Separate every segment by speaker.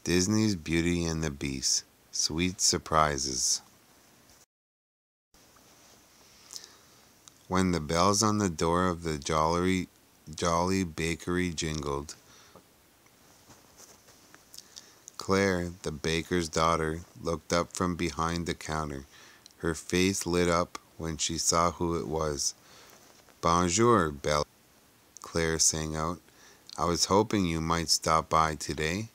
Speaker 1: Disney's Beauty and the Beast. Sweet surprises. When the bells on the door of the jolly bakery jingled, Claire, the baker's daughter, looked up from behind the counter. Her face lit up when she saw who it was. "Bonjour, Bella," Claire sang out. "I was hoping you might stop by today."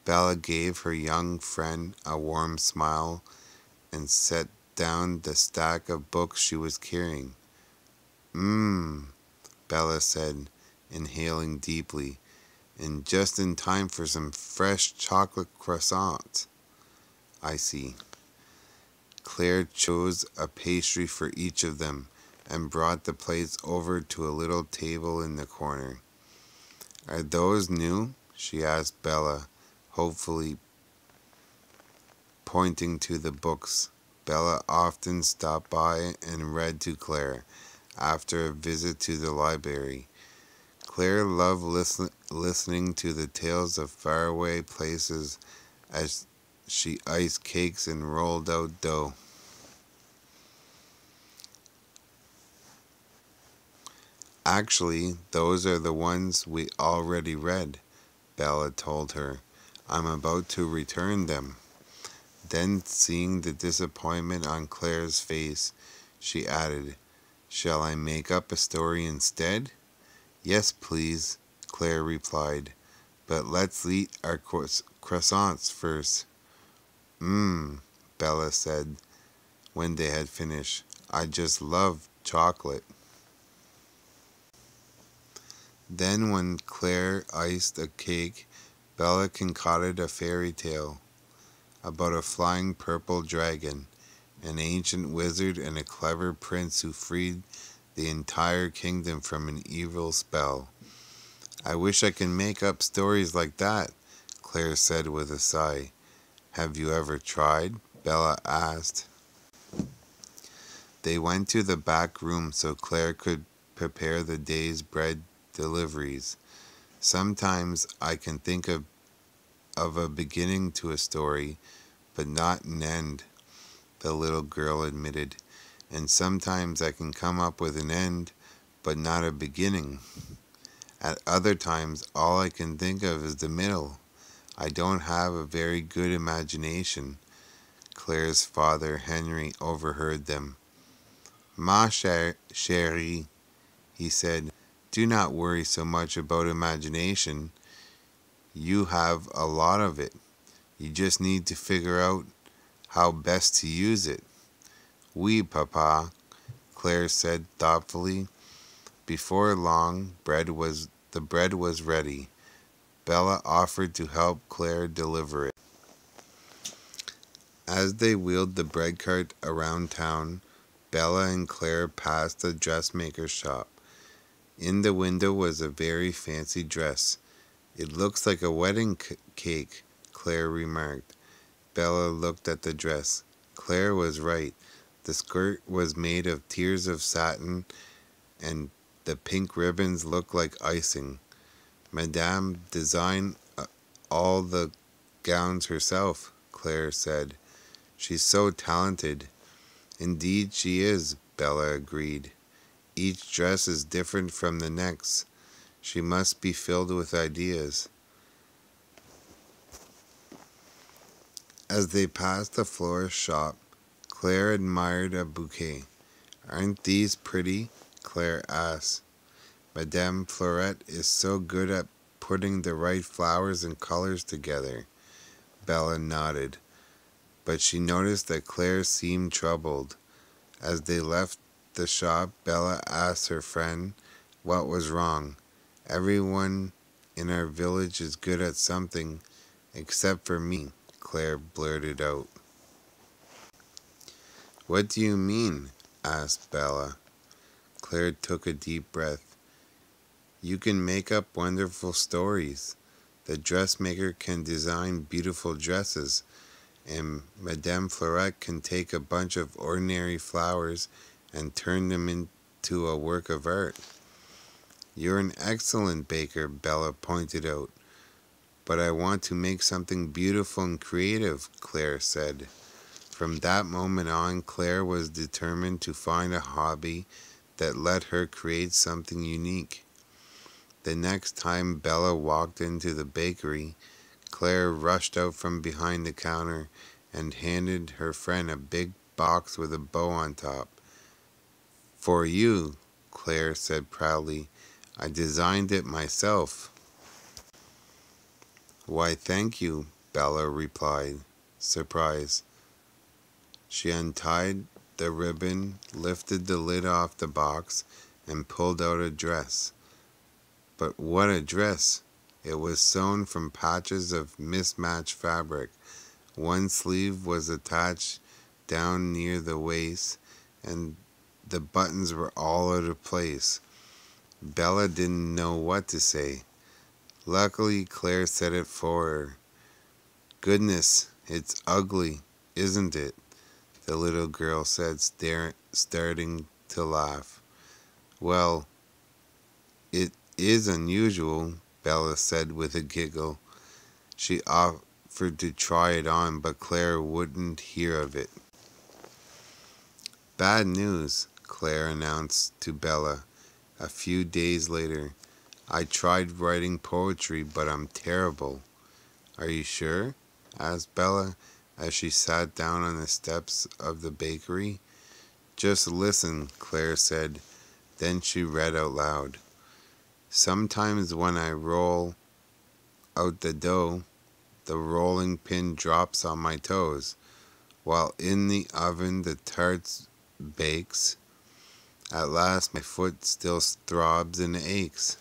Speaker 1: Bella gave her young friend a warm smile and set down the stack of books she was carrying. "Mmm," Bella said, inhaling deeply, and just in time for some fresh chocolate croissants. "I see." Claire chose a pastry for each of them and brought the plates over to a little table in the corner. "Are those new?" she asked Bella, hopefully, pointing to the books Bella often stopped by and read to Claire after a visit to the library. Claire loved listening to the tales of faraway places as she iced cakes and rolled out dough. "Actually, those are the ones we already read," Bella told her. "I'm about to return them." Then, seeing the disappointment on Claire's face, she added, "Shall I make up a story instead?" "Yes, please," Claire replied, "but let's eat our croissants first." "Mmm," Bella said when they had finished. "I just love chocolate." Then, when Claire iced a cake, Bella concocted a fairy tale about a flying purple dragon, an ancient wizard, and a clever prince who freed the entire kingdom from an evil spell. "I wish I could make up stories like that," Claire said with a sigh. "Have you ever tried?" Bella asked. They went to the back room so Claire could prepare the day's bread deliveries. "Sometimes I can think of a beginning to a story, but not an end," the little girl admitted. "And sometimes I can come up with an end, but not a beginning. At other times, all I can think of is the middle. I don't have a very good imagination." Claire's father, Henry, overheard them. "Ma chérie," he said, "do not worry so much about imagination. You have a lot of it. You just need to figure out how best to use it." "Oui, papa," Claire said thoughtfully. Before long, the bread was ready. Bella offered to help Claire deliver it. As they wheeled the bread cart around town, Bella and Claire passed a dressmaker's shop. In the window was a very fancy dress. "It looks like a wedding cake," Claire remarked. Bella looked at the dress. Claire was right. The skirt was made of tiers of satin, and the pink ribbons looked like icing. "Madame designed all the gowns herself," Claire said. "She's so talented." "Indeed she is," Bella agreed. "Each dress is different from the next. She must be filled with ideas." As they passed the florist's shop, Claire admired a bouquet. "Aren't these pretty?" Claire asked. "Madame Florette is so good at putting the right flowers and colors together." Bella nodded, but she noticed that Claire seemed troubled. As they left the shop, Bella asked her friend what was wrong. "Everyone in our village is good at something, except for me," Claire blurted out. "What do you mean?" asked Bella. Claire took a deep breath. "You can make up wonderful stories. The dressmaker can design beautiful dresses, and Madame Florette can take a bunch of ordinary flowers and turn them into a work of art." "You're an excellent baker," Bella pointed out. But I want to make something beautiful and creative, Claire said. From that moment on, Claire was determined to find a hobby that let her create something unique. The next time Bella walked into the bakery, Claire rushed out from behind the counter and handed her friend a big box with a bow on top. "For you," Claire said proudly. "I designed it myself." "Why, thank you," Bella replied, surprised. She untied the ribbon, lifted the lid off the box, and pulled out a dress. But what a dress! It was sewn from patches of mismatched fabric. One sleeve was attached down near the waist, and the buttons were all out of place. Bella didn't know what to say. Luckily, Claire said it for her. "Goodness, it's ugly, isn't it?" the little girl said, starting to laugh. "Well, it is unusual," Bella said with a giggle. She offered to try it on, but Claire wouldn't hear of it. "Bad news," Claire announced to Bella a few days later. "I tried writing poetry, but I'm terrible." "Are you sure?" asked Bella as she sat down on the steps of the bakery. "Just listen," Claire said. Then she read out loud. "Sometimes when I roll out the dough, the rolling pin drops on my toes. While in the oven the tart bakes. At last my foot still throbs and aches."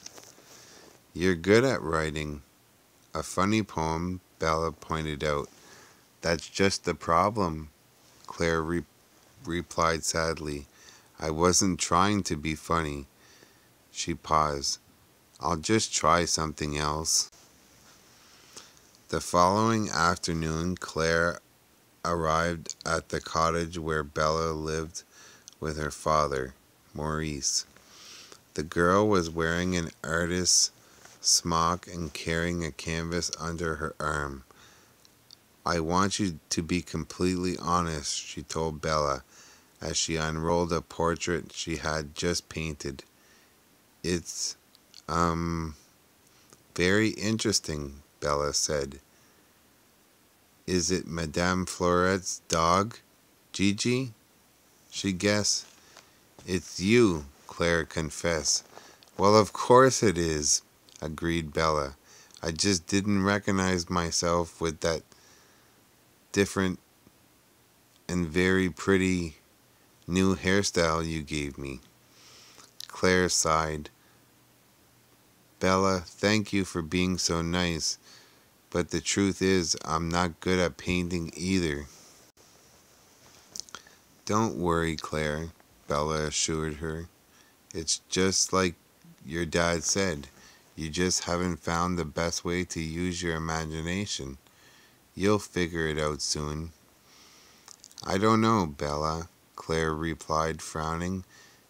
Speaker 1: "You're good at writing a funny poem," Bella pointed out. "That's just the problem," Claire replied sadly. "I wasn't trying to be funny." She paused. "I'll just try something else." The following afternoon, Claire arrived at the cottage where Bella lived with her father, Maurice. The girl was wearing an artist's smock and carrying a canvas under her arm. "I want you to be completely honest," she told Bella as she unrolled a portrait she had just painted. "It's, very interesting," Bella said. "Is it Madame Florette's dog, Gigi?" she guessed. "It's you," Claire confessed. "Well, of course it is," agreed Bella. "I just didn't recognize myself with that different and very pretty new hairstyle you gave me." Claire sighed. "Bella, thank you for being so nice, but the truth is I'm not good at painting either." "Don't worry, Claire," Bella assured her. "It's just like your dad said. You just haven't found the best way to use your imagination. You'll figure it out soon." "I don't know, Bella," Claire replied, frowning.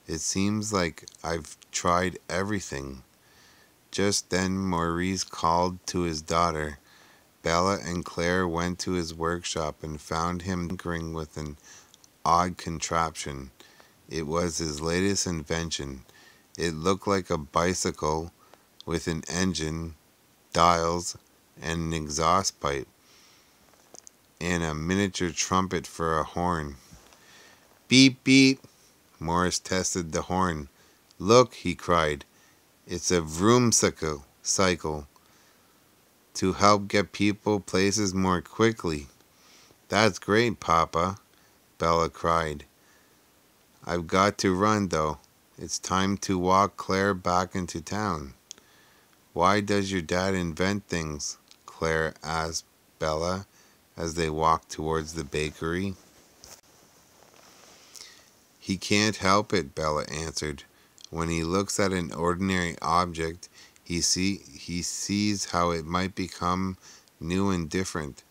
Speaker 1: "It seems like I've tried everything." Just then Maurice called to his daughter. Bella and Claire went to his workshop and found him tinkering with an odd contraption. It was his latest invention. It looked like a bicycle with an engine, dials, and an exhaust pipe, and a miniature trumpet for a horn. "Beep, beep!" Morris tested the horn. "Look," he cried. "It's a vroomsicle cycle to help get people places more quickly." "That's great, Papa," Bella cried. "I've got to run, though. It's time to walk Claire back into town." "Why does your dad invent things?" Claire asked Bella as they walked towards the bakery. "He can't help it," Bella answered. "When he looks at an ordinary object, he sees how it might become new and different."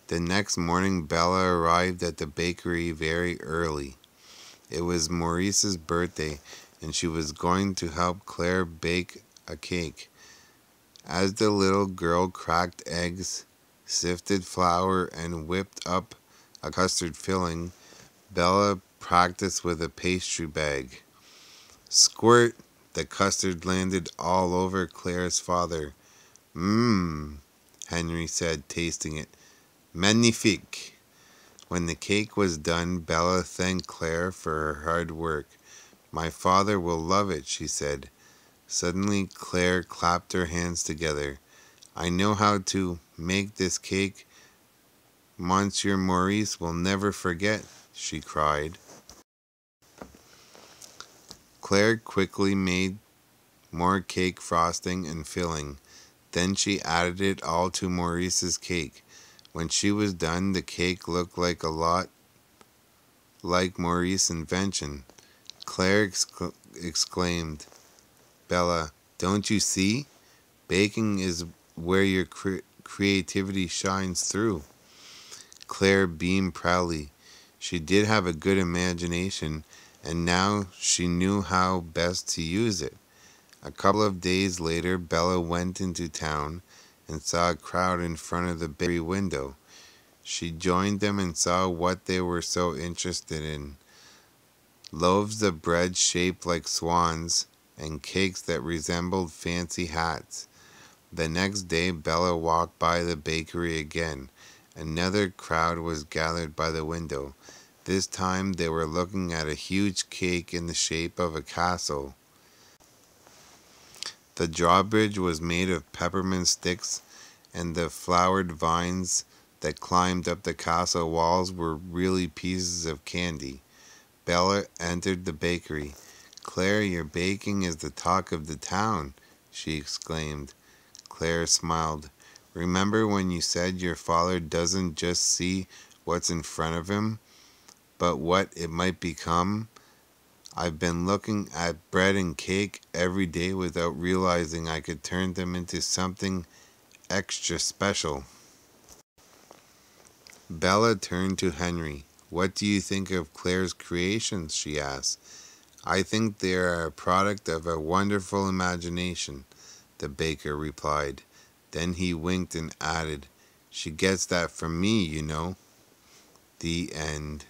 Speaker 1: The next morning, Bella arrived at the bakery very early. It was Maurice's birthday, and she was going to help Claire bake a cake. As the little girl cracked eggs, sifted flour, and whipped up a custard filling, Bella practiced with a pastry bag. Squirt! The custard landed all over Claire's father. Mmm, Henry said, tasting it. Magnifique! When the cake was done, Bella thanked Claire for her hard work. My father will love it, she said. Suddenly, Claire clapped her hands together. I know how to make this cake Monsieur Maurice will never forget, she cried. Claire quickly made more cake frosting and filling. Then she added it all to Maurice's cake. When she was done, the cake looked like a lot like Maurice's invention. Claire exclaimed, Bella, don't you see? Baking is where your creativity shines through. Claire beamed proudly. She did have a good imagination, and now she knew how best to use it. A couple of days later, Bella went into town and saw a crowd in front of the bakery window. She joined them and saw what they were so interested in. Loaves of bread shaped like swans, and cakes that resembled fancy hats. The next day, Bella walked by the bakery again. Another crowd was gathered by the window. This time they were looking at a huge cake in the shape of a castle. The drawbridge was made of peppermint sticks, and the flowered vines that climbed up the castle walls were really pieces of candy. Bella entered the bakery. Claire, your baking is the talk of the town, she exclaimed. Claire smiled. Remember when you said your father doesn't just see what's in front of him, but what it might become? I've been looking at bread and cake every day without realizing I could turn them into something extra special. Bella turned to Henry. What do you think of Claire's creations? She asked. I think they are a product of a wonderful imagination, the baker replied. Then he winked and added, She gets that from me, you know. The end.